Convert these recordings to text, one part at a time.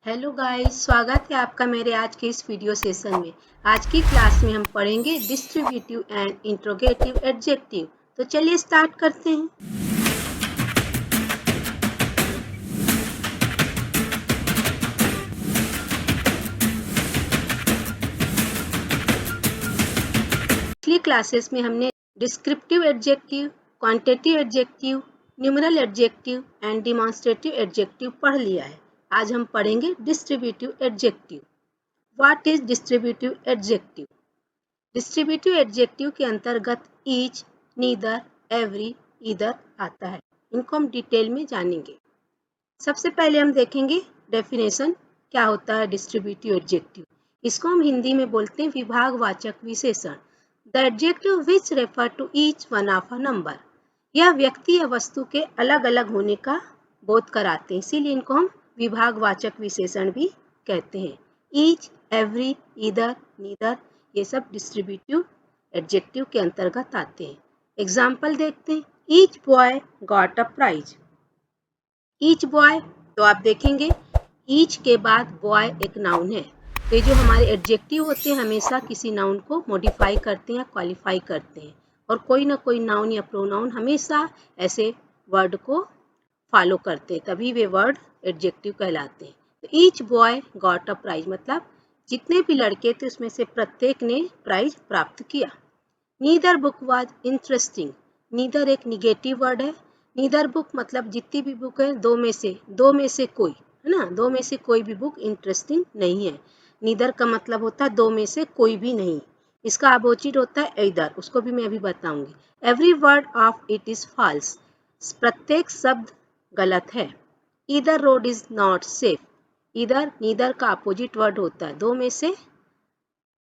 Hello guys, स्वागत है आपका मेरे आज के इस वीडियो सेशन में। आज की क्लास में हम पढ़ेंगे डिस्ट्रीब्यूटिव एंड इंट्रोगेटिव एडजेक्टिव। तो चलिए स्टार्ट करते हैं। पिछली क्लासेस में हमने descriptive adjective, quantitative adjective, numeral adjective and demonstrative adjective पढ़ लिया है। आज हम पढ़ेंगे distributive adjective. What is distributive adjective? Distributive adjective के अंतर्गत ईच, नीदर, एवरी, ईदर आता है। इनको हम डिटेल में जानेंगे। सबसे पहले हम देखेंगे डेफिनेशन क्या होता है डिस्ट्रीब्यूटिव एडजेक्टिव। इसको हम हिंदी में बोलते हैं विभागवाचक विशेषण। The adjective which refer to each one of a number. यह व्यक्ति या वस्तु के अलग अलग होने का बोध कराते हैं, इसीलिए इनको हम विभागवाचक विशेषण भी कहते हैं। ईच, एवरी, ईदर, नीदर, ये सब डिस्ट्रीब्यूटिव एडजेक्टिव के अंतर्गत आते हैं। एग्जाम्पल देखते हैं। Each boy got a prize. Each boy, तो आप देखेंगे ईच के बाद बॉय एक नाउन है। तो ये जो हमारे एडजेक्टिव होते हैं हमेशा किसी नाउन को मॉडिफाई करते हैं या क्वालिफाई करते हैं, और कोई ना कोई नाउन या प्रोनाउन हमेशा ऐसे वर्ड को फॉलो करते हैं, तभी वे वर्ड एडजेक्टिव कहलाते हैं। तो each boy got a prize मतलब जितने भी लड़के थे उसमें से प्रत्येक ने प्राइज प्राप्त किया। Neither book was interesting. Neither एक निगेटिव वर्ड है। नीदर बुक मतलब जितनी भी बुक है दो में से कोई, है ना, दो में से कोई भी बुक इंटरेस्टिंग नहीं है। नीदर का मतलब होता है दो में से कोई भी नहीं। इसका अपोजिट होता है ईदर, उसको भी मैं अभी बताऊंगी। Every word of it is false. प्रत्येक शब्द गलत है। Either road is not safe. Either, neither का अपोजिट वर्ड होता है दो में से।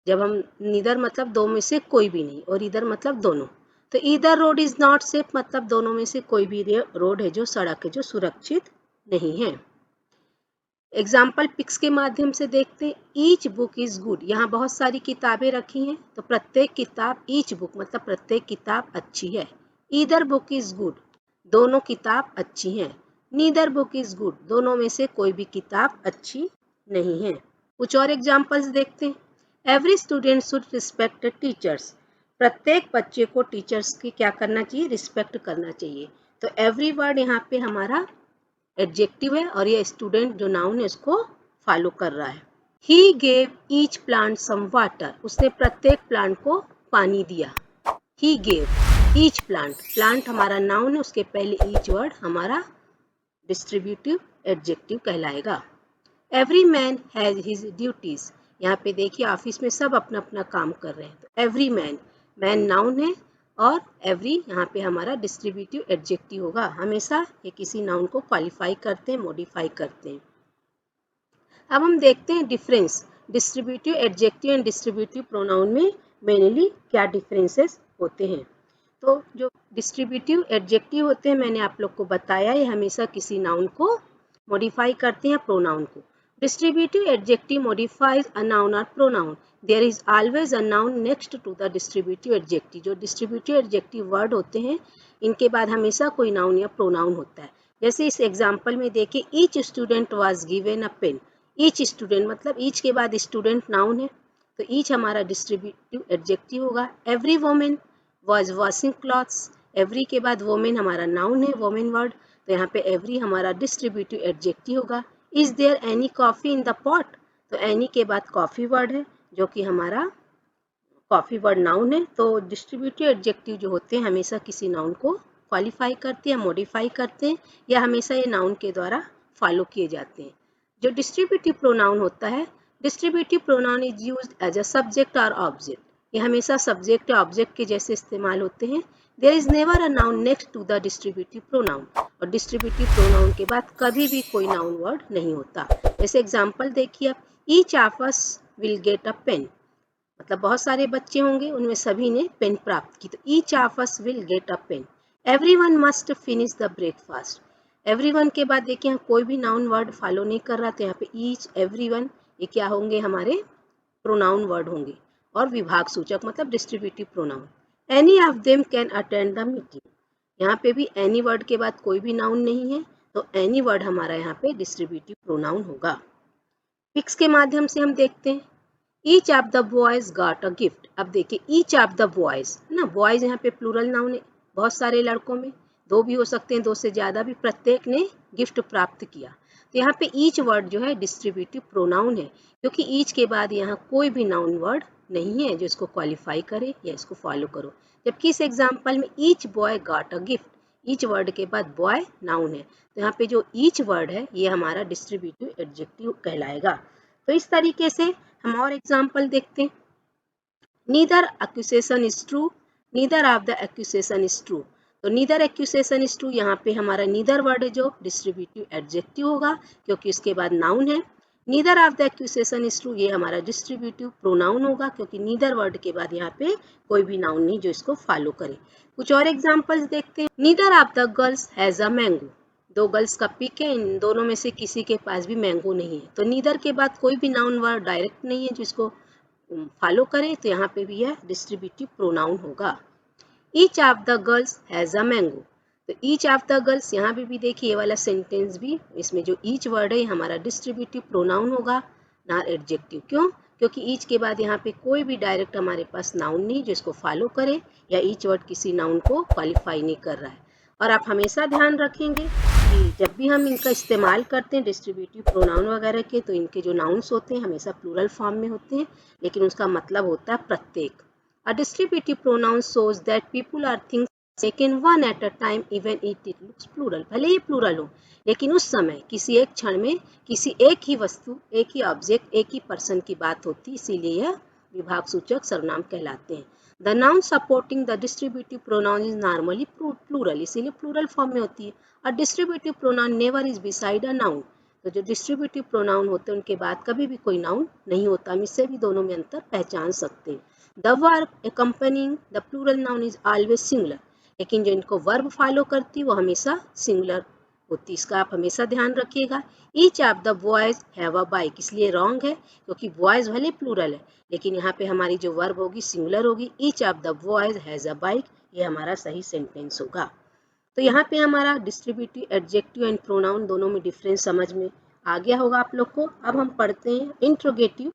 जब हम नीदर मतलब दो में से कोई भी नहीं, और इधर मतलब दोनों। तो either road is not safe मतलब दोनों में से कोई भी रोड है, जो सड़क है, जो सुरक्षित नहीं है। एग्जाम्पल पिक्स के माध्यम से देखते हैं। Each book is good. यहाँ बहुत सारी किताबें रखी हैं, तो प्रत्येक किताब, ईच बुक मतलब प्रत्येक किताब अच्छी है। ईदर बुक इज गुड, दोनों किताब अच्छी हैं। नीदर बुक इज गुड, दोनों में से कोई भी किताब अच्छी नहीं है। कुछ और एग्जाम्पल्स देखते हैं। Every student should respect teachers. प्रत्येक बच्चे को टीचर्स की क्या करना चाहिए? रिस्पेक्ट करना चाहिए। तो एवरी वर्ड यहाँ पे हमारा एडजेक्टिव है, और ये स्टूडेंट जो नाउन है उसको फॉलो कर रहा है। He gave each plant some water. उसने प्रत्येक प्लांट को पानी दिया। He gave each plant, plant हमारा नाउन है, उसके पहले ईच वर्ड हमारा डिस्ट्रीब्यूटिव एडजेक्टिव कहलाएगा। Every man has his duties. यहाँ पे देखिए ऑफिस में सब अपना अपना काम कर रहे हैं। तो एवरी मैन, मैन नाउन है, और एवरी यहाँ पे हमारा डिस्ट्रीब्यूटिव एडजेक्टिव होगा। हमेशा ये किसी नाउन को क्वालिफाई करते हैं, मॉडिफाई करते हैं। अब हम देखते हैं difference distributive adjective and distributive pronoun में मेनली क्या डिफरेंसेस होते हैं। तो जो डिस्ट्रीब्यूटिव एडजेक्टिव होते हैं, मैंने आप लोग को बताया, ये हमेशा किसी नाउन को मॉडिफाई करते हैं, प्रोनाउन को। Distributive adjective modifies a noun और pronoun. There is always a noun next to the distributive adjective. जो डिस्ट्रीब्यूटिव एडजेक्टिव वर्ड होते हैं, इनके बाद हमेशा कोई नाउन या प्रोनाउन होता है। जैसे इस एग्जाम्पल में देखिए, each student was given a pen. Each student मतलब ईच के बाद स्टूडेंट नाउन है, तो ईच हमारा डिस्ट्रीब्यूटिव एडजेक्टिव होगा। Every women was washing clothes. Every के बाद वोमेन हमारा नाउन है, वोमेन वर्ड, तो यहाँ पे एवरी हमारा डिस्ट्रीब्यूटिव एडजेक्टिव होगा। Is there any coffee in the pot? तो एनी के बाद कॉफी वर्ड है, जो कि हमारा कॉफी वर्ड नाउन है। तो डिस्ट्रीब्यूटिव एडजेक्टिव जो होते हैं हमेशा किसी नाउन को क्वालिफाई करते हैं, मॉडिफाई करते हैं, या हमेशा ये नाउन के द्वारा फॉलो किए जाते हैं। जो डिस्ट्रीब्यूटिव प्रोनाउन होता है, distributive pronoun is used as a subject और ऑब्जेक्ट। ये हमेशा सब्जेक्ट या ऑब्जेक्ट के जैसे इस्तेमाल होते हैं। There is never a noun next to the distributive pronoun. और डिस्ट्रीब्यूटिव प्रोनाउन के बाद कभी भी कोई नाउन वर्ड नहीं होता। जैसे एग्जाम्पल देखिए आप, each of us will get a pen, मतलब बहुत सारे बच्चे होंगे, उनमें सभी ने पेन प्राप्त की। तो each of us will get a pen. Everyone must finish the breakfast. Everyone के बाद देखिए यहाँ कोई भी नाउन वर्ड फॉलो नहीं कर रहा, तो यहाँ पे ईच, एवरीवन, ये क्या होंगे? हमारे प्रोनाउन वर्ड होंगे, और विभाग सूचक मतलब distributive pronoun. Any of them can attend the meeting. यहाँ पे भी एनी वर्ड के बाद कोई भी नाउन नहीं है, तो एनी वर्ड हमारा यहाँ पे डिस्ट्रीब्यूटिव प्रोनाउन होगा। पिक्स के माध्यम से हम देखते हैं each of the boys got a gift. अब देखिए ईच ऑफ द बॉयज है ना, बॉयज यहाँ पे प्लूरल नाउन है, बहुत सारे लड़कों में, दो भी हो सकते हैं, दो से ज्यादा भी, प्रत्येक ने गिफ्ट प्राप्त किया। तो यहाँ पे ईच वर्ड जो है डिस्ट्रीब्यूटिव प्रोनाउन है, क्योंकि ईच के बाद यहाँ कोई भी नाउन वर्ड नहीं है जो इसको क्वालिफाई करे या इसको फॉलो करो। जबकि इस एग्जाम्पल में each boy got a gift, each word के बाद बॉय नाउन है, तो यहाँ पे जो ईच वर्ड है ये हमारा डिस्ट्रीब्यूटिव एडजेक्टिव कहलाएगा। तो इस तरीके से हम और एग्जाम्पल देखते हैं। Neither accusation is true, neither of the accusation is true. तो नीदर एक्यूसेशन इज ट्रू, यहाँ पे हमारा नीदर वर्ड है जो डिस्ट्रीब्यूटिव एडजेक्टिव होगा क्योंकि उसके बाद नाउन है। Neither of the accusation is true, ये हमारा डिस्ट्रीब्यूटिव प्रोनाउन होगा क्योंकि नीदर वर्ड के बाद यहाँ पे कोई भी नाउन नहीं जो इसको फॉलो करे। कुछ और एग्जाम्पल्स देखते हैं। Neither of the girls has a mango, दो गर्ल्स का पिक है, इन दोनों में से किसी के पास भी मैंगो नहीं है। तो नीदर के बाद कोई भी नाउन वर्ड डायरेक्ट नहीं है जिसको फॉलो करें, तो यहाँ पे भी यह डिस्ट्रीब्यूटिव प्रोनाउन होगा। Each of the girls has a mango, तो ईच ऑफ द गर्ल्स यहाँ पे भी देखिए ये वाला सेंटेंस भी, इसमें जो ईच वर्ड है हमारा डिस्ट्रीब्यूटिव प्रोनाउन होगा ना एडजेक्टिव। क्यों? क्योंकि ईच के बाद यहाँ पे कोई भी डायरेक्ट हमारे पास नाउन नहीं जो इसको फॉलो करे, या ईच वर्ड किसी नाउन को क्वालिफाई नहीं कर रहा है। और आप हमेशा ध्यान रखेंगे कि जब भी हम इनका इस्तेमाल करते हैं डिस्ट्रीब्यूटिव प्रोनाउन वगैरह के, तो इनके जो नाउन्स होते हैं हमेशा प्लूरल फॉर्म में होते हैं, लेकिन उसका मतलब होता है प्रत्येक। A distributive pronoun shows that people are things taken one at a time even if it looks plural। भले ही प्लूरल हो, लेकिन उस समय किसी एक क्षण में किसी एक ही वस्तु, एक ही ऑब्जेक्ट, एक ही पर्सन की बात होती है, इसीलिए यह विभाग सूचक सर्वनाम कहलाते हैं। The noun supporting the distributive pronoun is normally plural, इसीलिए प्लूरल फॉर्म में होती है। A distributive pronoun never is beside a noun। तो जो डिस्ट्रीब्यूटिव प्रोनाउन होते हैं उनके बाद कभी भी कोई नाउन नहीं होता। हम इससे भी दोनों में अंतर पहचान सकते हैं। The verb accompanying the plural noun is always singular, लेकिन जो इनको वर्ब फॉलो करती है वो हमेशा सिंगुलर होती है, इसका आप हमेशा ध्यान रखिएगा। Each of the boys have a bike, इसलिए रॉन्ग है क्योंकि बॉयज भले प्लूरल है, लेकिन यहाँ पे हमारी जो वर्ब होगी सिंगुलर होगी। Each of the boys has a bike, ये हमारा सही सेंटेंस होगा। तो यहाँ पे हमारा डिस्ट्रीब्यूटिव एडजेक्टिव एंड प्रोनाउन दोनों में डिफरेंस समझ में आ गया होगा आप लोग को। अब हम पढ़ते हैं interrogative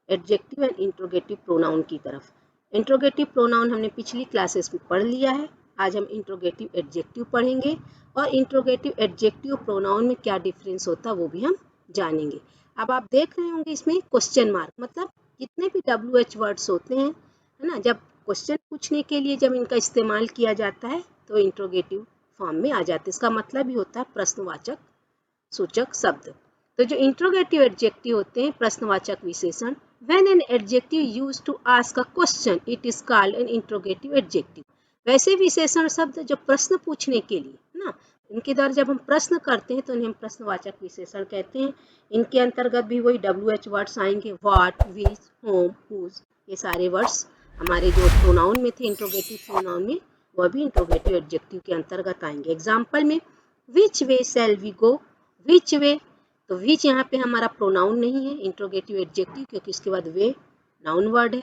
adjective and interrogative pronoun की तरफ। इंट्रोगेटिव प्रोनाउन हमने पिछली क्लासेस में पढ़ लिया है, आज हम इंट्रोगेटिव एडजेक्टिव पढ़ेंगे और इंट्रोगेटिव एडजेक्टिव प्रोनाउन में क्या डिफरेंस होता है वो भी हम जानेंगे। अब आप देख रहे होंगे इसमें क्वेश्चन मार्क, मतलब जितने भी WH वर्ड्स होते हैं, है ना, जब क्वेश्चन पूछने के लिए जब इनका इस्तेमाल किया जाता है तो इंट्रोगेटिव फॉर्म में आ जाते हैं। इसका मतलब भी होता है प्रश्नवाचक सूचक शब्द। तो जो इंट्रोगेटिव एडजेक्टिव होते हैं प्रश्नवाचक विशेषण, when an adjective used to ask a question it is called an interrogative adjective. वैसे विशेषण शब्द जो प्रश्न पूछने के लिए, ना, इनके द्वारा जब हम प्रश्न करते हैं तो इन्हें हम प्रश्नवाचक विशेषण कहते हैं। इनके अंतर्गत भी वही WH वर्ड्स आएंगे, व्हाट, विच, होम, हुज, ये सारे वर्ड्स हमारे जो प्रोनाउन में थे इंट्रोगेटिव प्रोनाउन में, वह भी इंट्रोगेटिव एडजेक्टिव के अंतर्गत आएंगे। एग्जाम्पल में विच वे शैल वी गो, विच वे, तो विच यहाँ पे हमारा प्रोनाउन नहीं है, इंट्रोगेटिव एडजेक्टिव, क्योंकि इसके बाद वे नाउन वर्ड है।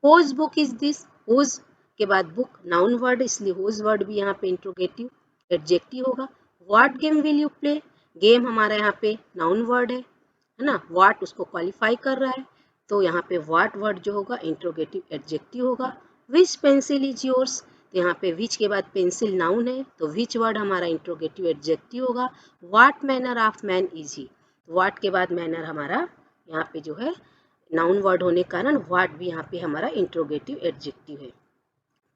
होज बुक इज दिस, होज के बाद बुक नाउन वर्ड, इसलिए होज वर्ड भी यहाँ पे इंट्रोगेटिव एडजेक्टिव होगा। What game will you play, game हमारा यहाँ पे नाउन वर्ड है ना, व्हाट उसको क्वालिफाई कर रहा है, तो यहाँ पे व्हाट वर्ड जो होगा इंट्रोगेटिव एडजेक्टिव होगा। विच पेंसिल इज योर्स, तो यहाँ पे विच के बाद पेंसिल नाउन है तो विच वर्ड हमारा इंट्रोगेटिव एडजेक्टिव होगा। What manner of man is he, what के बाद मैनर हमारा यहाँ पे जो है नाउन वर्ड होने के कारण व्हाट भी यहाँ पे हमारा इंट्रोगेटिव एडजेक्टिव है।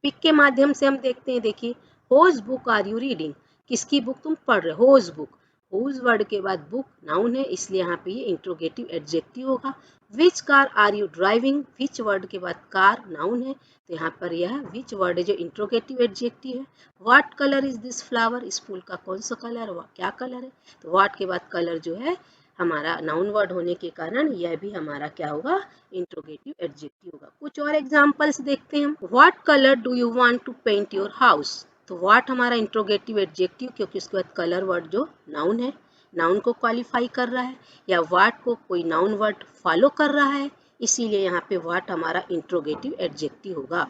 पिक के माध्यम से हम देखते हैं, देखिए होज बुक आर यू रीडिंग, किसकी बुक तुम पढ़ रहे हो, होज बुक, होज वर्ड के बाद बुक नाउन है इसलिए यहाँ पे ये इंट्रोगेटिव एडजेक्टिव होगा। Which car are you driving, which word के बाद कार नाउन है तो यहाँ पर यह विच वर्ड है जो इंट्रोगेटिव एडजेक्टिव है। What colour is this flower, इस फूल का कौन सा कलर, क्या कलर है, तो व्हाट के बाद कलर जो है हमारा नाउन वर्ड होने के कारण यह भी हमारा क्या होगा, इंट्रोगेटिव एडजेक्टिव होगा। कुछ और एग्जांपल्स देखते हैं। What colour do you want to paint your house, तो व्हाट हमारा इंट्रोगेटिव एडजेक्टिव क्योंकि उसके बाद कलर वर्ड जो नाउन है, नाउन को क्वालिफाई कर रहा है, या व्हाट को कोई नाउन वर्ड फॉलो कर रहा है, इसीलिए यहाँ पे व्हाट हमारा इंट्रोगेटिव एडजेक्टिव होगा।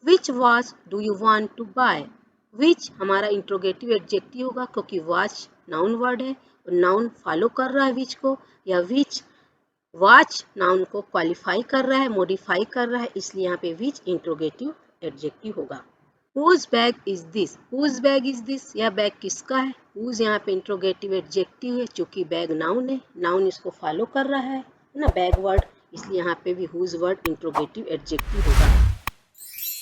Which watch do you want to buy, which हमारा इंट्रोगेटिव एडजेक्टिव होगा क्योंकि वॉच नाउन वर्ड है और नाउन फॉलो कर रहा है विच को, या विच वॉच नाउन को क्वालिफाई कर रहा है, मॉडिफाई कर रहा है, इसलिए यहाँ पे विच इंट्रोगेटिव एडजेक्टिव होगा। Whose bag is this? Whose bag is this? यह बैग किसका है? Whose यहाँ पे इंट्रोगेटिव एडजेक्टिव है, चूंकि बैग नाउन है, नाउन इसको फॉलो कर रहा है ना, बैग वर्ड, इसलिए यहाँ पे भी whose वर्ड इंट्रोगेटिव एडजेक्टिव होगा।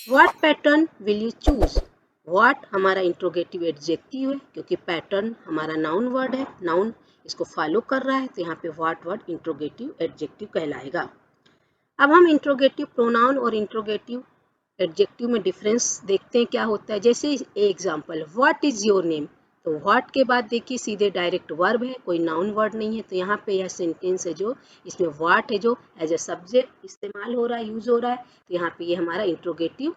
What pattern will you choose? What हमारा इंट्रोगेटिव एडजेक्टिव है, क्योंकि पैटर्न हमारा नाउन वर्ड है, नाउन इसको फॉलो कर रहा है, तो यहाँ पे what वर्ड इंट्रोगेटिव एडजेक्टिव कहलाएगा। अब हम इंट्रोगेटिव प्रोनाउन और इंट्रोगेटिव एडजेक्टिव में डिफरेंस देखते हैं क्या होता है। जैसे example, what is your name, तो व्हाट के बाद देखिए सीधे डायरेक्ट वर्ब है, कोई नाउन वर्ड नहीं है, तो यहाँ पे यह सेंटेंस है जो इसमें व्हाट है जो एज ए सब्जेक्ट इस्तेमाल हो रहा है, यूज हो रहा है, तो यहाँ पे ये हमारा इंट्रोगेटिव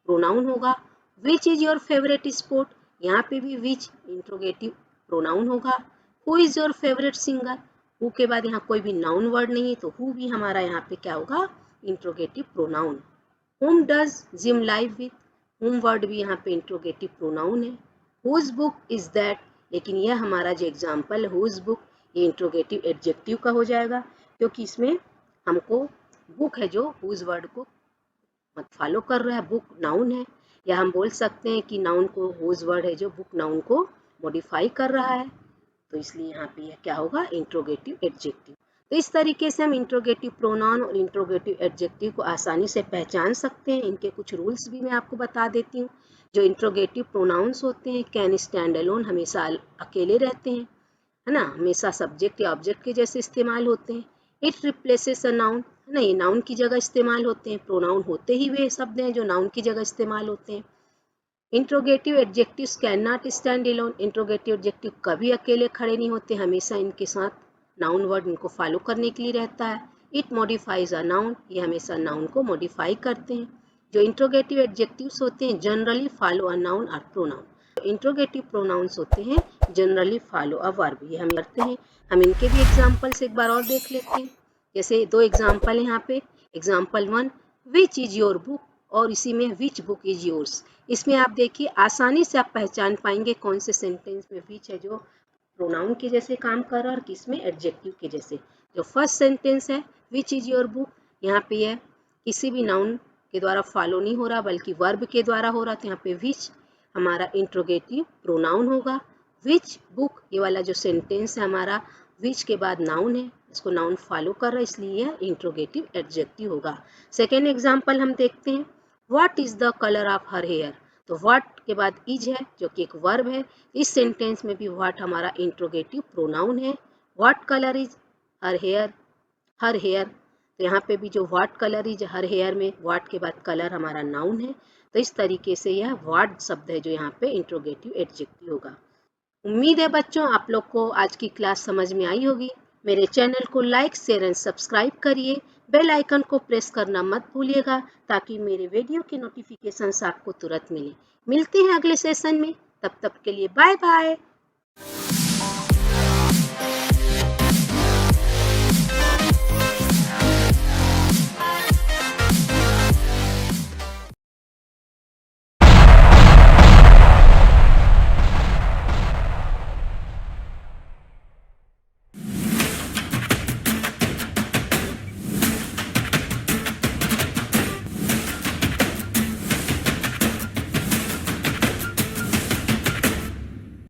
प्रोनाउन होगा। Which is your favourite sport, यहाँ पे भी विच इंट्रोगेटिव प्रोनाउन होगा। Who is your favourite singer, who के बाद यहाँ कोई भी नाउन वर्ड नहीं है, तो हु भी हमारा यहाँ पे क्या होगा, interrogative pronoun. Whom does Jim live with? Whom word भी यहाँ पे इंट्रोगेटिव प्रोनाउन है। Whose book is that? लेकिन यह हमारा जो एग्जाम्पल है whose book, ये इंट्रोगेटिव एडजेक्टिव का हो जाएगा, क्योंकि इसमें हमको बुक है जो whose वर्ड को मत फॉलो कर रहा है, बुक नाउन है, या हम बोल सकते हैं कि नाउन को whose वर्ड है जो बुक नाउन को मॉडिफाई कर रहा है, तो इसलिए यहाँ पे यह क्या होगा, इंट्रोगेटिव एडजेक्टिव। तो इस तरीके से हम इंट्रोगेटिव प्रोनाउन और इंट्रोगेटिव एडजेक्टिव को आसानी से पहचान सकते हैं। इनके कुछ रूल्स भी मैं आपको बता देती हूँ। जो इंट्रोगेटिव प्रोनाउंस होते हैं कैन स्टैंड अलोन, हमेशा अकेले रहते हैं, है ना, हमेशा सब्जेक्ट या ऑब्जेक्ट के जैसे इस्तेमाल होते हैं। इट रिप्लेसेस अ नाउन, है ना, ये नाउन की जगह इस्तेमाल होते हैं। प्रोनाउन होते ही वे शब्द हैं जो नाउन की जगह इस्तेमाल होते हैं। Interrogative adjectives can not stand alone, interrogative adjective कभी अकेले खड़े नहीं होते, हमेशा इनके साथ नाउन वर्ड इनको फॉलो करने के लिए रहता है। इट मॉडिफाइज अ नाउन, ये हमेशा नाउन को मॉडिफाई करते हैं। जो इंट्रोगेटिव एडजेक्टिव्स होते हैं जनरली फॉलो अ नाउन और प्रोनाउन, इंट्रोगेटिव प्रोनाउंस होते हैं जनरली फॉलो अ वर्ब, ये हम करते हैं। हम इनके भी एग्जाम्पल्स एक बार और देख लेते हैं। जैसे दो एग्जाम्पल है यहाँ पे, example 1, which is your book, और इसी में विच बुक इज योर्स। इसमें आप देखिए आसानी से आप पहचान पाएंगे कौन से सेंटेंस में विच है जो प्रोनाउन के जैसे काम कर रहा है और किस में एडजेक्टिव के जैसे। जो फर्स्ट सेंटेंस है विच इज योर बुक, यहाँ पे है किसी भी नाउन के द्वारा फॉलो नहीं हो रहा बल्कि वर्ब के द्वारा हो रहा, तो यहाँ पे विच हमारा इंट्रोगेटिव प्रोनाउन होगा। विच बुक, ये वाला जो सेंटेंस है हमारा विच के बाद नाउन है, इसको नाउन फॉलो कर रहा है, इसलिए यह इंट्रोगेटिव एडजेक्टिव होगा। सेकेंड एग्जाम्पल हम देखते हैं, what is the colour of her hair, तो व्हाट के बाद इज है जो कि एक वर्ब है। इस सेंटेंस में भी व्हाट हमारा इंट्रोगेटिव प्रोनाउन है। What colour is her hair, her hair, तो यहाँ पे भी जो what colour is her hair में व्हाट के बाद कलर हमारा नाउन है, तो इस तरीके से यह व्हाट शब्द है जो यहाँ पे इंट्रोगेटिव एडजेक्टिव होगा। उम्मीद है बच्चों आप लोग को आज की क्लास समझ में आई होगी। मेरे चैनल को लाइक शेयर एंड सब्सक्राइब करिए, बेल आइकन को प्रेस करना मत भूलिएगा ताकि मेरे वीडियो के नोटिफिकेशंस आपको तुरंत मिले। मिलते हैं अगले सेशन में, तब तक के लिए बाय बाय।